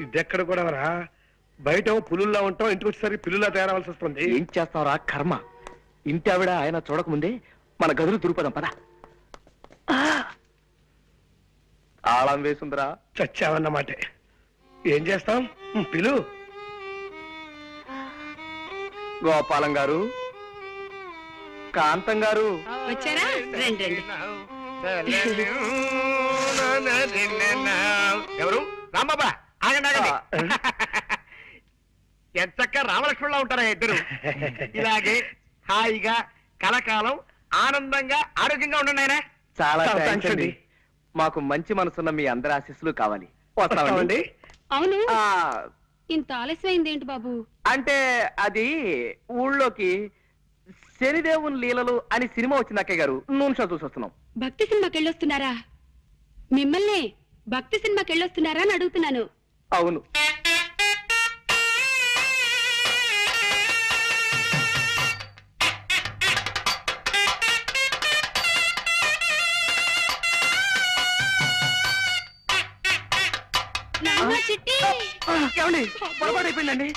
ఇదెక్కడ కూడా రా, బయట పులుల్లా ఉంటాం, ఇంటికి వచ్చేసరికి పిల్లులా తయారవలసి వస్తుంది. ఏం చేస్తావురా కర్మ. ఇంటి ఆవిడ ఆయన చూడకముందే మన గదులు తురుపదాం పద. తాళం వేసుందిరా. చచ్చావన్నమాట. ఏం చేస్తాం, పిలు. గోపాలం గారు, కాంతం గారు వచ్చారా? రండి రండి. ఎవరు? రాంబాబా, ఆగండి ఆగండి. ఎంతక్క రామలక్ష్మణులా ఉంటారా ఇద్దరు. ఇలాగే హాయిగా కలకాలం ఆనందంగా ఆరోగ్యంగా ఉండండి ఆయన. చాలా చాలా థాంక్స్ థాంక్స్ అండి. అండి. మాకు మంచి మనసున్న మీ అందరి ఆశీస్సులు కావాలి. వస్తామండి. అవును, ఆ, ఇంత ఆలస్యమైంది ఏంటి బాబు? అంటే అది ఊళ్ళోకి శనిదేవుని లీలలు అని సినిమా వచ్చింది అక్కయ్య గారు. నూనె షో చూసి వస్తున్నాం. భక్తి సినిమాకి వెళ్ళొస్తున్నారా? మిమ్మల్ని భక్తి సినిమాకి వెళ్ళొస్తున్నారా అని అడుగుతున్నాను. అవును. నాన్న చిట్టి ఏమండి పొరపాటు అయిపోయిందండి.